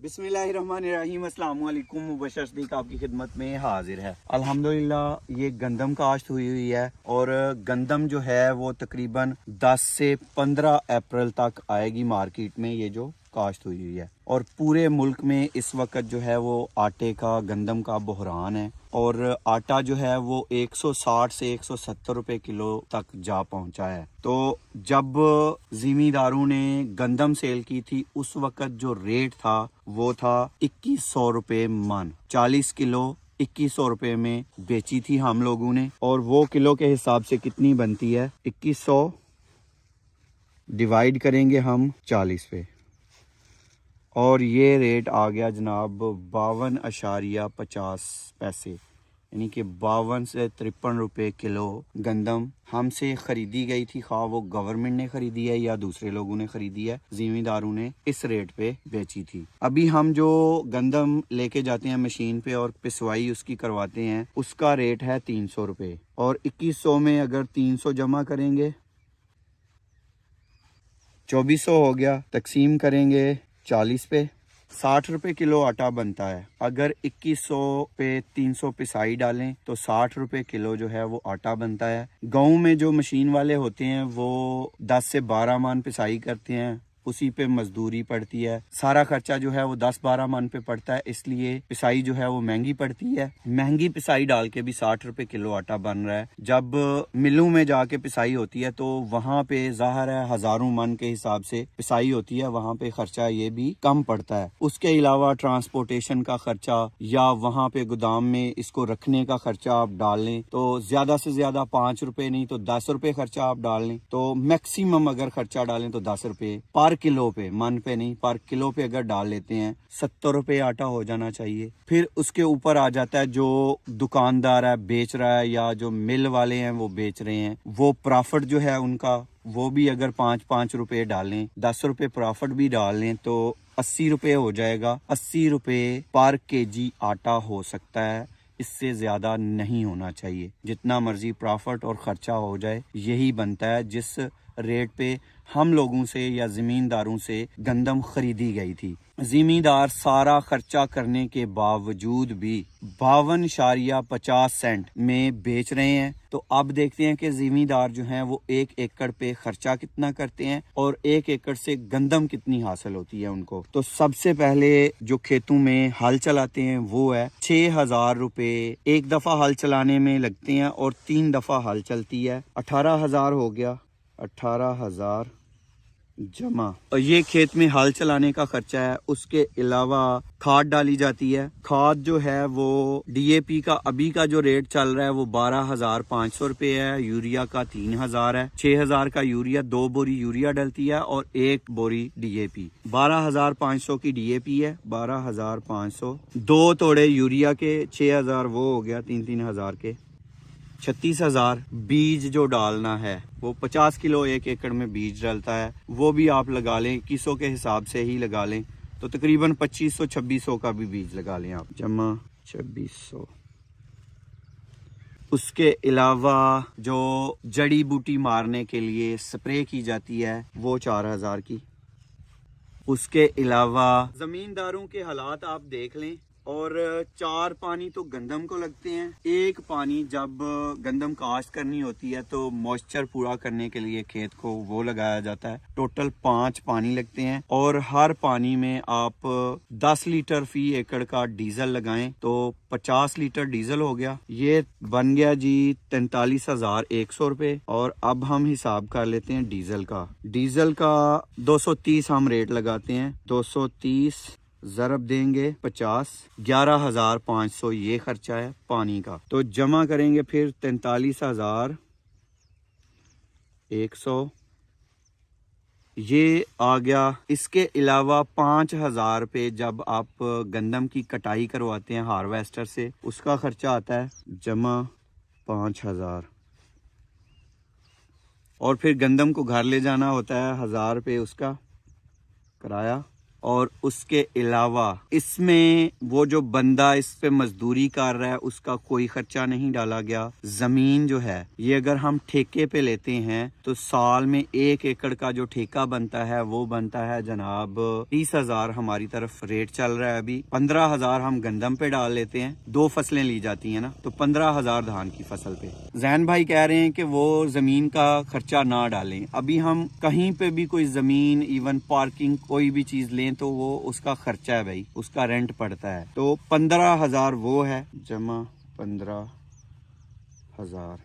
बिस्मिल्लाहिर्रहमानिर्रहीम अस्सलाम वालेकुम। मुबशर सदीक आपकी खिदमत में हाजिर है। अल्हम्दुलिल्लाह ये गंदम काश्त हुई है और गंदम जो है वो तकरीबन 10 से 15 अप्रैल तक आएगी मार्केट में। ये जो काश्त हुई है और पूरे मुल्क में इस वक्त जो है वो आटे का गंदम का बहरान है और आटा जो है वो 160 से 170 रुपए किलो तक जा पहुंचा है। तो जब जिमीदारों ने गंदम सेल की थी उस वक्त जो रेट था वो था 2100 रुपए मन। 40 किलो 2100 रुपए में बेची थी हम लोगों ने। और वो किलो के हिसाब से कितनी बनती है, 2100 डिवाइड करेंगे हम 40 पे और ये रेट आ गया जनाब 52.50 पैसे, यानी कि 52 से 53 रुपए किलो गंदम हमसे खरीदी गई थी। खा वो गवर्नमेंट ने खरीदी है या दूसरे लोगों ने खरीदी है, जिमीदारों ने इस रेट पे बेची थी। अभी हम जो गंदम लेके जाते हैं मशीन पे और पिसवाई उसकी करवाते हैं उसका रेट है 300 रुपए और 2100 में अगर 300 जमा करेंगे 2400 हो गया, तकसीम करेंगे 40 पे, 60 रुपए किलो आटा बनता है। अगर 2100 पे 300 पिसाई डालें तो 60 रुपए किलो जो है वो आटा बनता है। गाँव में जो मशीन वाले होते हैं वो 10 से 12 मन पिसाई करते हैं, उसी पे मजदूरी पड़ती है। सारा खर्चा जो है वो 10-12 मन पे पड़ता है, इसलिए पिसाई जो है वो महंगी पड़ती है। महंगी पिसाई डाल के भी 60 रुपए किलो आटा बन रहा है। जब मिलों में जाके पिसाई होती है तो वहाँ पे जाहिर है हजारों मन के हिसाब से पिसाई होती है, वहाँ पे खर्चा ये भी कम पड़ता है। उसके अलावा ट्रांसपोर्टेशन का खर्चा या वहाँ पे गोदाम में इसको रखने का खर्चा आप डाल लें तो ज्यादा से ज्यादा 5 रुपए नहीं तो 10 रुपए खर्चा आप डाल लें, तो मैक्सिमम अगर खर्चा डालें तो 10 रुपए पर किलो पे, मन पे नहीं पर किलो पे अगर डाल लेते हैं 70 रुपए आटा हो जाना चाहिए। फिर उसके ऊपर आ जाता है जो दुकानदार है बेच रहा है या जो मिल वाले हैं वो बेच रहे हैं, वो प्रॉफिट जो है उनका वो भी अगर 5-5 रुपए डालें, 10 रुपए प्रॉफिट भी डाल लें तो 80 रुपए हो जाएगा। 80 रुपए पर केजी आटा हो सकता है, इससे ज्यादा नहीं होना चाहिए। जितना मर्जी प्रॉफिट और खर्चा हो जाए यही बनता है जिस रेट पे हम लोगों से या जमींदारों से गंदम खरीदी गई थी। जिमीदार सारा खर्चा करने के बावजूद भी 52.50 में बेच रहे हैं। तो अब देखते हैं कि जिमीदार जो हैं वो 1 एकड़ पे खर्चा कितना करते हैं और 1 एकड़ से गंदम कितनी हासिल होती है उनको। तो सबसे पहले जो खेतों में हल चलाते हैं वो है 6000 रुपए एक दफा हल चलाने में लगते हैं और 3 दफा हल चलती है। 18,000 हो गया, 18,000 जमा। और ये खेत में हल चलाने का खर्चा है। उसके अलावा खाद डाली जाती है। खाद जो है वो डीएपी का अभी का जो रेट चल रहा है वो 12,500 रुपए है। यूरिया का 3,000 है। 6,000 का यूरिया, 2 बोरी यूरिया डलती है और 1 बोरी डीएपी। 12,500 की डीएपी है, 12,500। 2 तोड़े यूरिया के 6,000 वो हो गया 3-3 के 36,000। बीज जो डालना है वो 50 किलो 1 एकड़ में बीज डलता है, वो भी आप लगा लें 2100 के हिसाब से ही लगा लें तो तकरीबन 2500-2600 का भी बीज लगा लें आप, जमा 2600। उसके अलावा जो जड़ी बूटी मारने के लिए स्प्रे की जाती है वो 4,000 की। उसके अलावा जमींदारों के हालात आप देख लें और 4 पानी तो गंदम को लगते हैं। 1 पानी जब गंदम काश्त करनी होती है तो मॉइस्चर पूरा करने के लिए खेत को वो लगाया जाता है। टोटल 5 पानी लगते हैं और हर पानी में आप 10 लीटर फी एकड़ का डीजल लगाएं तो 50 लीटर डीजल हो गया। ये बन गया जी 43,100 रुपए। और अब हम हिसाब कर लेते हैं डीजल का। डीजल का 230 हम रेट लगाते हैं, 230 ज़रब देंगे 50, 11,500 ये खर्चा है पानी का। तो जमा करेंगे फिर 43,100 ये आ गया। इसके अलावा 5,000 रुपये जब आप गंदम की कटाई करवाते हैं हार्वेस्टर से उसका खर्चा आता है, जमा 5,000। और फिर गंदम को घर ले जाना होता है 1,000 रुपये उसका किराया। और उसके अलावा इसमें वो जो बंदा इस पे मजदूरी कर रहा है उसका कोई खर्चा नहीं डाला गया। जमीन जो है ये अगर हम ठेके पे लेते हैं तो साल में 1 एकड़ का जो ठेका बनता है वो बनता है जनाब 30,000 हमारी तरफ रेट चल रहा है अभी। 15,000 हम गंदम पे डाल लेते हैं, 2 फसलें ली जाती हैं ना, तो 15,000 धान की फसल पे। जैन भाई कह रहे हैं कि वो जमीन का खर्चा ना डालें। अभी हम कहीं पे भी कोई जमीन इवन पार्किंग कोई भी चीज लें तो वो उसका खर्चा है भाई, उसका रेंट पड़ता है। तो 15,000 वो है जमा 15,000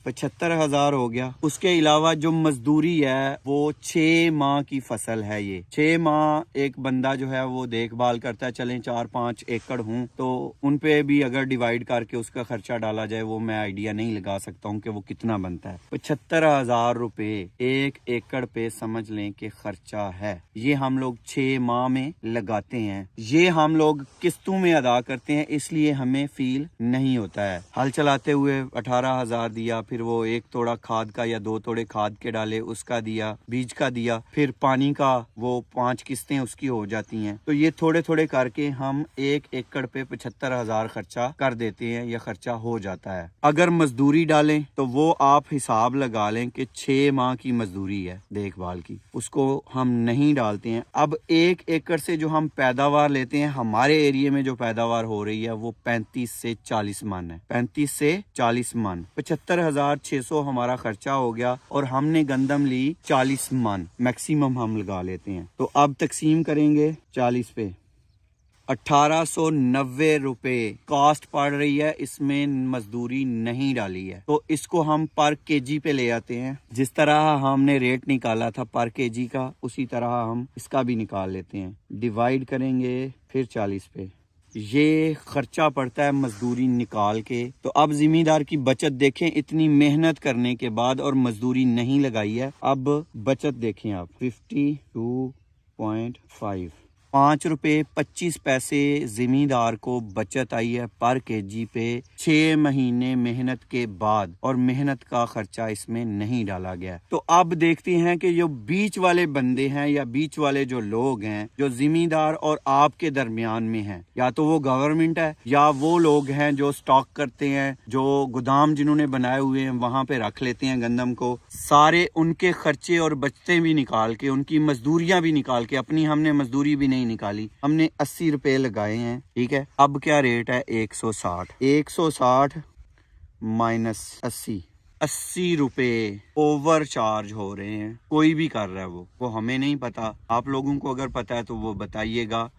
75,000 हो गया। उसके अलावा जो मजदूरी है वो 6 माह की फसल है। ये 6 माह एक बंदा जो है वो देखभाल करता है। चलें 4-5 एकड़ हूँ तो उन पे भी अगर डिवाइड करके उसका खर्चा डाला जाए वो मैं आइडिया नहीं लगा सकता हूँ कि वो कितना बनता है। 75,000 रुपए 1 एकड़ पे समझ लें कि खर्चा है। ये हम लोग 6 माह में लगाते हैं। ये हम लोग किस्तों में अदा करते हैं, इसलिए हमें फील नहीं होता है। हल चलाते हुए 18,000 दिया, फिर वो 1 तोड़ा खाद का या 2 तोड़े खाद के डाले उसका दिया, बीज का दिया, फिर पानी का वो 5 किस्तें उसकी हो जाती हैं। तो ये थोड़े थोड़े करके हम 1 एकड़ पे 75,000 खर्चा कर देते हैं या खर्चा हो जाता है। अगर मजदूरी डालें तो वो आप हिसाब लगा लें कि 6 माह की मजदूरी है देखभाल की, उसको हम नहीं डालते हैं। अब 1 एकड़ से जो हम पैदावार लेते हैं, हमारे एरिया में जो पैदावार हो रही है वो 35 से 40 मन है। 35 से 40 मन, 75,600 हमारा खर्चा हो गया और हमने गंदम ली 40 मन मैक्सिमम हम लगा लेते हैं। तो अब तकसीम करेंगे 40 पे, 1890 रुपए कॉस्ट पड़ रही है। इसमें मजदूरी नहीं डाली है तो इसको हम पर केजी पे ले आते हैं। जिस तरह हमने रेट निकाला था पर केजी का उसी तरह हम इसका भी निकाल लेते हैं। डिवाइड करेंगे फिर 40 पे, ये खर्चा पड़ता है मजदूरी निकाल के। तो अब जिम्मेदार की बचत देखें, इतनी मेहनत करने के बाद और मजदूरी नहीं लगाई है। अब बचत देखें आप 52.5, 5 रुपए 25 पैसे जिम्मेदार को बचत आई है पर केजी पे 6 महीने मेहनत के बाद, और मेहनत का खर्चा इसमें नहीं डाला गया। तो अब देखते हैं कि जो बीच वाले बंदे हैं या बीच वाले जो लोग हैं जो जिम्मेदार और आपके दरमियान में हैं, या तो वो गवर्नमेंट है या वो लोग हैं जो स्टॉक करते हैं, जो गोदाम जिन्होंने बनाए हुए हैं वहां पे रख लेते हैं गंदम को। सारे उनके खर्चे और बचतें भी निकाल के, उनकी मजदूरियां भी निकाल के, अपनी हमने मजदूरी भी नहीं निकाली, हमने 80 रुपए लगाए हैं। ठीक है, अब क्या रेट है 160 माइनस 80 रुपए ओवर चार्ज हो रहे हैं। कोई भी कर रहा है वो हमें नहीं पता। आप लोगों को अगर पता है तो वो बताइएगा।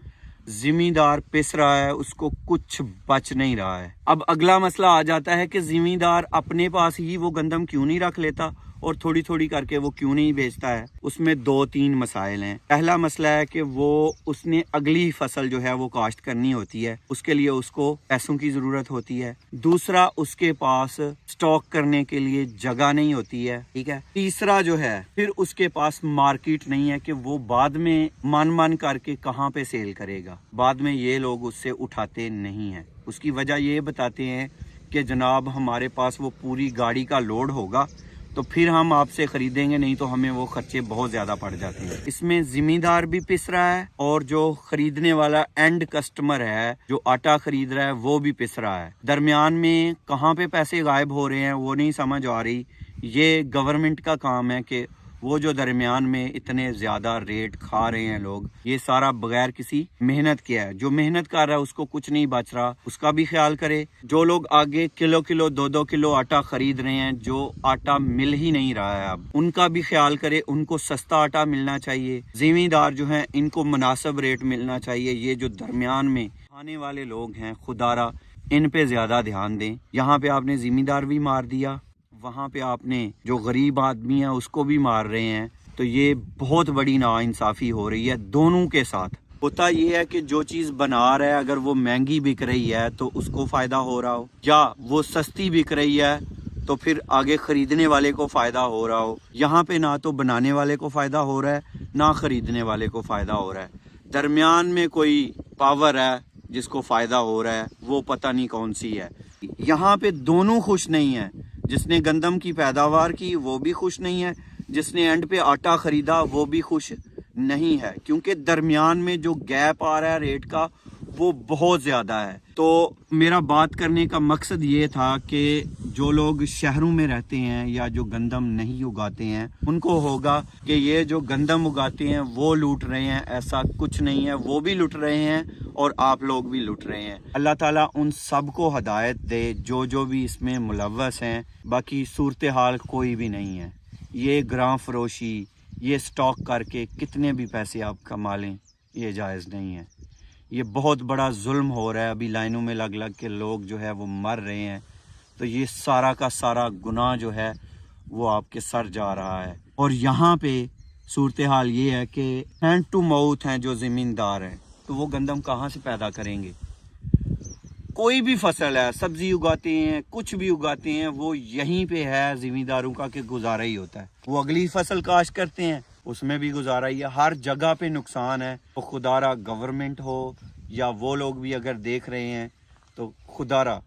जिम्मेदार पिस रहा है, उसको कुछ बच नहीं रहा है। अब अगला मसला आ जाता है कि जिम्मेदार अपने पास ही वो गंदम क्यों नहीं रख लेता और थोड़ी थोड़ी करके वो क्यों नहीं बेचता है। उसमें 2-3 मसाइल हैं। पहला मसला है कि वो उसने अगली फसल जो है वो काश्त करनी होती है, उसके लिए उसको पैसों की जरूरत होती है। दूसरा, उसके पास स्टॉक करने के लिए जगह नहीं होती है। ठीक है। तीसरा जो है, फिर उसके पास मार्केट नहीं है कि वो बाद में मन करके कहाँ पे सेल करेगा। बाद में ये लोग उससे उठाते नहीं है। उसकी वजह ये बताते हैं कि जनाब हमारे पास वो पूरी गाड़ी का लोड होगा तो फिर हम आपसे खरीदेंगे, नहीं तो हमें वो खर्चे बहुत ज्यादा पड़ जाते हैं। इसमें जिम्मेदार भी पिस रहा है और जो खरीदने वाला एंड कस्टमर है जो आटा खरीद रहा है वो भी पिस रहा है। दरमियान में कहाँ पे पैसे गायब हो रहे हैं वो नहीं समझ आ रही। ये गवर्नमेंट का काम है कि वो जो दरमियान में इतने ज्यादा रेट खा रहे हैं लोग, ये सारा बगैर किसी मेहनत के है। जो मेहनत कर रहा है उसको कुछ नहीं बच रहा, उसका भी ख्याल करे। जो लोग आगे किलो 2-2 किलो आटा खरीद रहे हैं, जो आटा मिल ही नहीं रहा है अब, उनका भी ख्याल करे। उनको सस्ता आटा मिलना चाहिए। जिम्मेदार जो है इनको मुनासिब रेट मिलना चाहिए। ये जो दरमियान में खाने वाले लोग हैं, खुदारा इन पे ज्यादा ध्यान दें। यहाँ पे आपने जिम्मेदार भी मार दिया, वहाँ पे आपने जो गरीब आदमी है उसको भी मार रहे हैं। तो ये बहुत बड़ी नाइंसाफी हो रही है दोनों के साथ। होता ये है कि जो चीज़ बना रहा है अगर वो महंगी बिक रही है तो उसको फ़ायदा हो रहा हो, या वो सस्ती बिक रही है तो फिर आगे ख़रीदने वाले को फ़ायदा हो रहा हो। यहाँ पे ना तो बनाने वाले को फ़ायदा हो रहा है ना ख़रीदने वाले को फ़ायदा हो रहा है। दरमियान में कोई पावर है जिसको फ़ायदा हो रहा है, वो पता नहीं कौन सी है। यहाँ पे दोनों खुश नहीं है। जिसने गंदम की पैदावार की वो भी खुश नहीं है, जिसने एंड पे आटा खरीदा वो भी खुश नहीं है, क्योंकि दरमियान में जो गैप आ रहा है रेट का वो बहुत ज़्यादा है। तो मेरा बात करने का मकसद ये था कि जो लोग शहरों में रहते हैं या जो गंदम नहीं उगाते हैं उनको होगा कि ये जो गंदम उगाते हैं वो लूट रहे हैं। ऐसा कुछ नहीं है, वो भी लूट रहे हैं और आप लोग भी लूट रहे हैं। अल्लाह ताला उन सब को हिदायत दे जो भी इसमें मुलव्वस हैं। बाकी सूरत हाल कोई भी नहीं है। ये ग्रां फरोशी, ये स्टॉक करके कितने भी पैसे आप कमा लें, ये जायज़ नहीं है। ये बहुत बड़ा जुल्म हो रहा है। अभी लाइनों में लग लग के लोग जो है वो मर रहे हैं। तो ये सारा का सारा गुनाह जो है वो आपके सर जा रहा है। और यहाँ पे सूरत हाल ये है कि हैंड टू माउथ हैं जो ज़मींदार हैं, तो वो गंदम कहाँ से पैदा करेंगे। कोई भी फसल है, सब्जी उगाते हैं, कुछ भी उगाते हैं, वो यहीं पे है ज़मींदारों का कि गुजारा ही होता है। वो अगली फसल काश्त करते हैं, उसमें भी गुजारा ही है। हर जगह पे नुकसान है। तो खुदारा गवर्नमेंट हो या वो लोग भी अगर देख रहे हैं तो खुदारा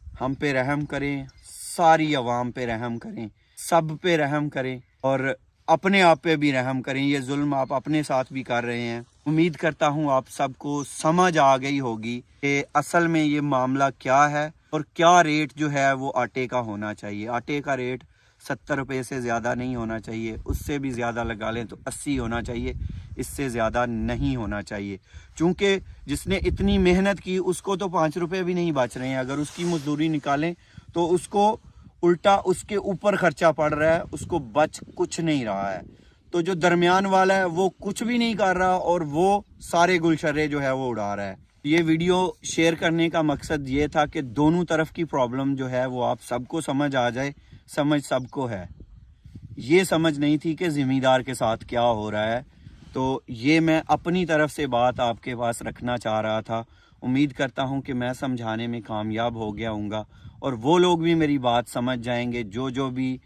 हम पे रहम करें, सारी अवाम पे रहम करें, सब पे रहम करें और अपने आप पे भी रहम करें। ये जुल्म आप अपने साथ भी कर रहे हैं। उम्मीद करता हूँ आप सबको समझ आ गई होगी कि असल में ये मामला क्या है और क्या रेट जो है वो आटे का होना चाहिए। आटे का रेट 70 रुपये से ज़्यादा नहीं होना चाहिए, उससे भी ज़्यादा लगा लें तो 80 होना चाहिए, इससे ज़्यादा नहीं होना चाहिए। क्योंकि जिसने इतनी मेहनत की उसको तो 5 रुपये भी नहीं बच रहे हैं। अगर उसकी मजदूरी निकालें तो उसको उल्टा उसके ऊपर खर्चा पड़ रहा है, उसको बच कुछ नहीं रहा है। तो जो दरमियान वाला है वो कुछ भी नहीं कर रहा और वो सारे गुलशर्रे जो है वो उड़ा रहा है। ये वीडियो शेयर करने का मकसद ये था कि दोनों तरफ की प्रॉब्लम जो है वो आप सबको समझ आ जाए। समझ सबको है, ये समझ नहीं थी कि ज़िम्मेदार के साथ क्या हो रहा है। तो ये मैं अपनी तरफ से बात आपके पास रखना चाह रहा था। उम्मीद करता हूँ कि मैं समझाने में कामयाब हो गया हूँगा और वो लोग भी मेरी बात समझ जाएंगे जो भी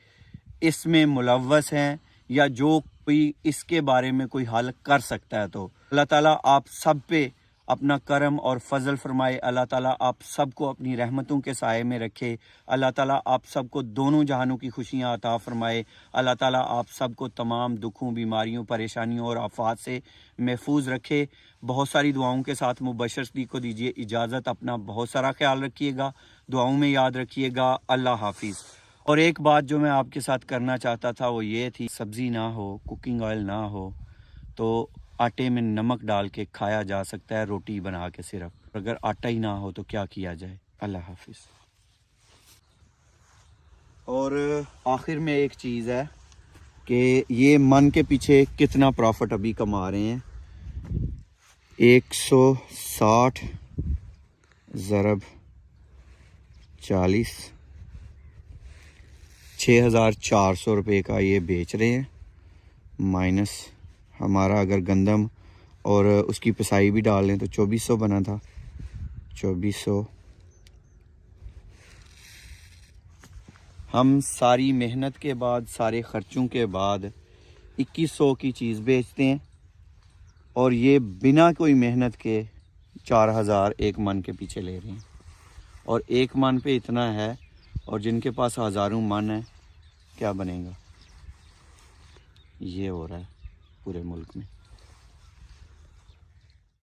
इसमें मुलव्वस हैं या जो कोई इसके बारे में कोई हल कर सकता है। तो अल्लाह ताला आप सब पे अपना करम और फजल फरमाए। अल्लाह ताला आप सबको अपनी रहमतों के साए में रखे। अल्लाह ताला आप सबको दोनों जहानों की खुशियाँ अता फरमाए। अल्लाह ताला आप सबको तमाम दुखों, बीमारियों, परेशानियों और आफात से महफूज रखे। बहुत सारी दुआओं के साथ मुबशर सदीक को दीजिए इजाज़त। अपना बहुत सारा ख्याल रखिएगा, दुआओं में याद रखिएगा। अल्लाह हाफिज़। और एक बात जो मैं आपके साथ करना चाहता था वो ये थी, सब्ज़ी ना हो, कुकिंग ऑयल ना हो तो आटे में नमक डाल के खाया जा सकता है, रोटी बना के सिर्फ। अगर आटा ही ना हो तो क्या किया जाए। अल्लाह हाफिज़। और आखिर में एक चीज़ है कि ये मन के पीछे कितना प्रॉफिट अभी कमा रहे हैं। 160 ज़रब 40, 6400 रुपये का ये बेच रहे हैं। माइनस हमारा अगर गंदम और उसकी पिसाई भी डाल लें तो 2400 बना था। 2400 हम सारी मेहनत के बाद, सारे ख़र्चों के बाद 2100 की चीज़ बेचते हैं और ये बिना कोई मेहनत के 4000 एक मन के पीछे ले रहे हैं। और एक मन पे इतना है और जिनके पास हज़ारों मन है, क्या बनेगा। ये हो रहा है पूरे मुल्क में।